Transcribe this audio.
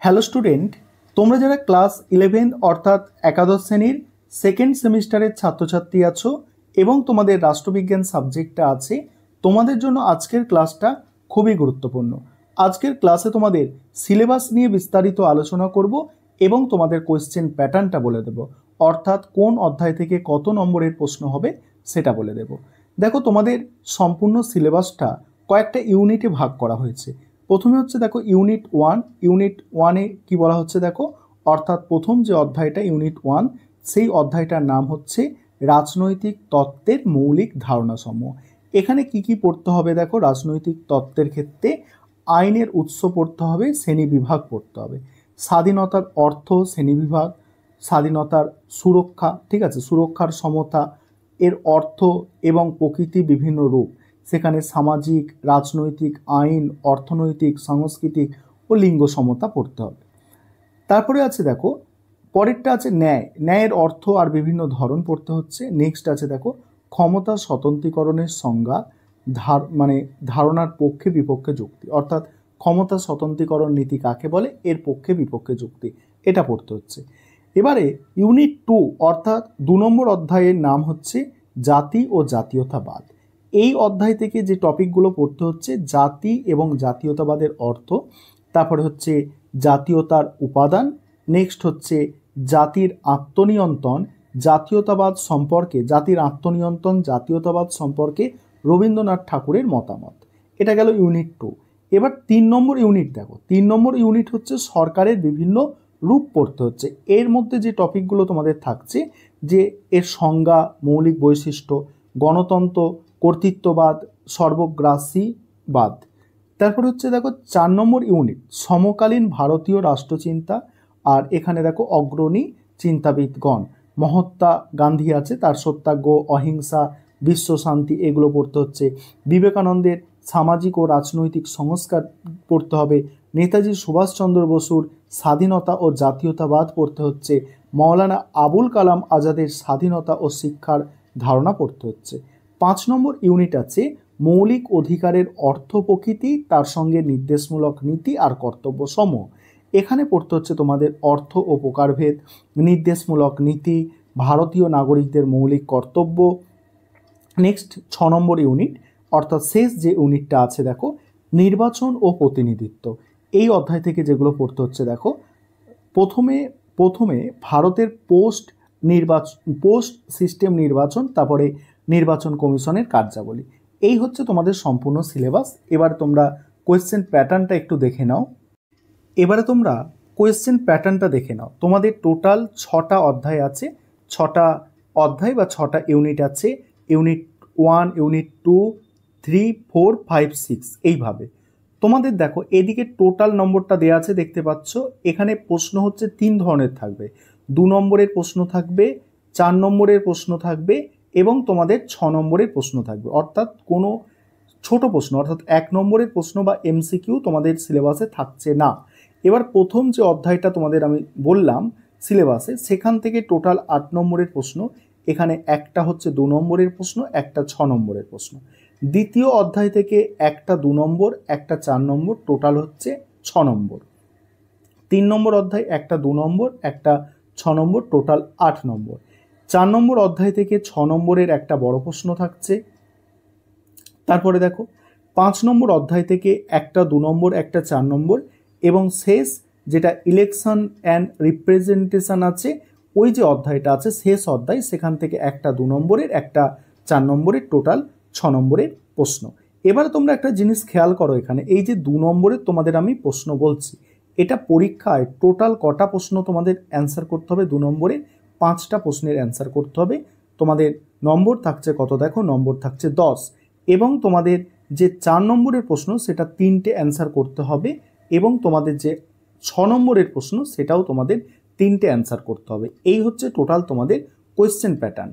Hello student, তোমরা যারা class 11 অর্থাৎ একাদশ শ্রেণীর সেকেন্ড সেমিস্টারের ছাত্রছাত্রী আছো এবং তোমাদের রাষ্ট্রবিজ্ঞান সাবজেক্টটা আছে, তোমাদের জন্য আজকের ক্লাসটা খুবই গুরুত্বপূর্ণ। আজকের ক্লাসে তোমাদের সিলেবাস নিয়ে বিস্তারিত আলোচনা করব এবং তোমাদের কোয়েশ্চেন প্যাটার্নটা বলে দেব, অর্থাৎ কোন অধ্যায় থেকে কত নম্বরের প্রশ্ন হবে সেটা বলে দেব। দেখো, তোমাদের সম্পূর্ণ সিলেবাসটা কয়েকটা ইউনিটে ভাগ করা হয়েছে। প্রথমে হচ্ছে দেখো ইউনিট 1। ইউনিট 1-এ কি বলা হচ্ছে দেখো, অর্থাৎ প্রথম যে অধ্যায়টা ইউনিট 1, সেই অধ্যায়টার নাম হচ্ছে রাজনৈতিক তত্ত্বের মৌলিক ধারণাসমূহ। এখানে কি কি পড়তে হবে দেখো, রাজনৈতিক তত্ত্বের ক্ষেত্রে আইনের উৎস পড়তে হবে, শ্রেণীবিভাগ পড়তে হবে, স্বাধীনতার অর্থ শ্রেণীবিভাগ, স্বাধীনতার সুরক্ষা, ঠিক আছে, সুরক্ষার সমতা এর অর্থ এবং প্রকৃতি বিভিন্ন রূপ, সেখানে সামাজিক, রাজনৈতিক, আইন, অর্থনৈতিক, সাংস্কৃতিক ও লিঙ্গ সমতা পড়তে হবে। তারপরে আছে দেখো, পরেরটা আছে ন্যায়, ন্যায়ের অর্থ আর বিভিন্ন ধরন পড়তে হচ্ছে। নেক্সট আছে দেখো ক্ষমতা স্বতন্ত্রীকরণের সংজ্ঞা, ধারণার পক্ষে বিপক্ষে যুক্তি, অর্থাৎ ক্ষমতা স্বতন্ত্রীকরণ নীতি কাকে বলে, এর পক্ষে বিপক্ষে যুক্তি, এটা পড়তে হচ্ছে। এবারে ইউনিট 2 অর্থাৎ 2 নম্বর অধ্যায়ের নাম হচ্ছে জাতি ও জাতীয়তাবাদ। এই অধ্যায় থেকে যে টপিকগুলো পড়তে হচ্ছে, জাতি এবং জাতীয়তাবাদের অর্থ, তারপরে হচ্ছে জাতীয়তার উপাদান, নেক্সট হচ্ছে জাতির আত্মনিয়ন্ত্রণ, জাতীয়তাবাদ সম্পর্কে, জাতির আত্মনিয়ন্ত্রণ জাতীয়তাবাদ সম্পর্কে রবীন্দ্রনাথ ঠাকুরের মতামত। এটা গেল ইউনিট 2। এবার 3 নম্বর ইউনিট দেখো, 3 নম্বর ইউনিট হচ্ছে সরকারের বিভিন্ন রূপ পড়তে হচ্ছে। এর মধ্যে যে টপিকগুলো তোমাদের থাকছে, যে এর সংজ্ঞা, মৌলিক বৈশিষ্ট্য, গণতন্ত্র, কর্তৃত্ববাদ, সর্বগ্রাসীবাদ। তারপর হচ্ছে দেখো 4 নম্বর ইউনিট সমকালীন ভারতীয় রাষ্ট্রচিন্তা, আর এখানে দেখো অগ্রণী চিন্তাবিদগণ, মহাত্মা গান্ধী আছে, তার সত্যাগ্রহ, অহিংসা, বিশ্বশান্তি, এগুলো পড়তে হচ্ছে। বিবেকানন্দের সামাজিক ও রাজনৈতিক সংস্কার পড়তে হবে। নেতাজি সুভাষচন্দ্র বসুর স্বাধীনতা ও জাতীয়তাবাদ পড়তে হচ্ছে। মৌলানা আবুল কালাম আজাদের স্বাধীনতা ও শিক্ষার ধারণা পড়তে হচ্ছে। 5 নম্বর ইউনিট আছে মৌলিক অধিকারের অর্থ প্রকৃতি, তার সঙ্গে নির্দেশমূলক নীতি আর কর্তব্য সমূহ। এখানে পড়তে হচ্ছে তোমাদের অর্থ ও প্রকারভেদ, নির্দেশমূলক নীতি, ভারতীয় নাগরিকদের মৌলিক কর্তব্য। নেক্সট 6 নম্বর ইউনিট অর্থাৎ শেষ যে ইউনিটটা আছে দেখো, নির্বাচন ও প্রতিনিধিত্ব। এই অধ্যায় থেকে যেগুলো পড়তে হচ্ছে দেখো, প্রথমে ভারতের পোস্ট সিস্টেম নির্বাচন, তারপরে নির্বাচন কমিশনের কার্যাবলী। এই হচ্ছে তোমাদের সম্পূর্ণ সিলেবাস। এবার তোমরা কোয়েশ্চেন প্যাটার্নটা একটু দেখে নাও। তোমাদের টোটাল 6টা অধ্যায় আছে, 6টা অধ্যায় বা 6টা ইউনিট আছে। ইউনিট 1, ইউনিট 2, 3, 4, 5, 6 এইভাবে। তোমাদের দেখো এদিকে টোটাল নম্বরটা দেওয়া আছে, দেখতে পাচ্ছ। এখানে প্রশ্ন হচ্ছে 3 ধরনের থাকবে, 2 নম্বরের প্রশ্ন থাকবে, 4 নম্বরের প্রশ্ন থাকবে এবং তোমাদের 6 নম্বরের প্রশ্ন থাকবে। অর্থাৎ কোনো ছোট প্রশ্ন অর্থাৎ 1 নম্বরের প্রশ্ন বা এমসিকিউ তোমাদের সিলেবাসে থাকছে না। এবার প্রথম যে অধ্যায়টা তোমাদের আমি বললাম সিলেবাসে, সেখান থেকে টোটাল 8 নম্বরের প্রশ্ন। এখানে একটা হচ্ছে 2 নম্বরের প্রশ্ন, একটা 6 নম্বরের প্রশ্ন। দ্বিতীয় অধ্যায় থেকে একটা 2 নম্বর, একটা 4 নম্বর, টোটাল হচ্ছে 6 নম্বর। 3 নম্বর অধ্যায় একটা 2 নম্বর, একটা 6 নম্বর, টোটাল 8 নম্বর। 4 নম্বর অধ্যায় থেকে 6 নম্বরের একটা বড় প্রশ্ন থাকছে। তারপরে দেখো 5 নম্বর অধ্যায় থেকে একটা 2 নম্বর, একটা 4 নম্বর, এবং শেষ যেটা ইলেকশন অ্যান্ড রিপ্রেজেন্টেশন আছে, ওই যে অধ্যায়টা আছে শেষ অধ্যায়, সেখান থেকে একটা 2 নম্বরের, একটা 4 নম্বরের, টোটাল 6 নম্বরের প্রশ্ন। এবার তোমরা একটা জিনিস খেয়াল করো, এখানে এই যে 2 নম্বরের তোমাদের আমি প্রশ্ন বলছি, এটা পরীক্ষায় টোটাল কটা প্রশ্ন তোমাদের অ্যান্সার করতে হবে? 2 নম্বরে 5টা প্রশ্নের অ্যান্সার করতে হবে। তোমাদের নম্বর থাকছে কত দেখো, নম্বর থাকছে 10। এবং তোমাদের যে 4 নম্বরের প্রশ্ন সেটা 3টে অ্যান্সার করতে হবে, এবং তোমাদের যে 6 নম্বরের প্রশ্ন সেটাও তোমাদের 3টে অ্যান্সার করতে হবে। এই হচ্ছে টোটাল তোমাদের কোয়েশ্চেন প্যাটার্ন।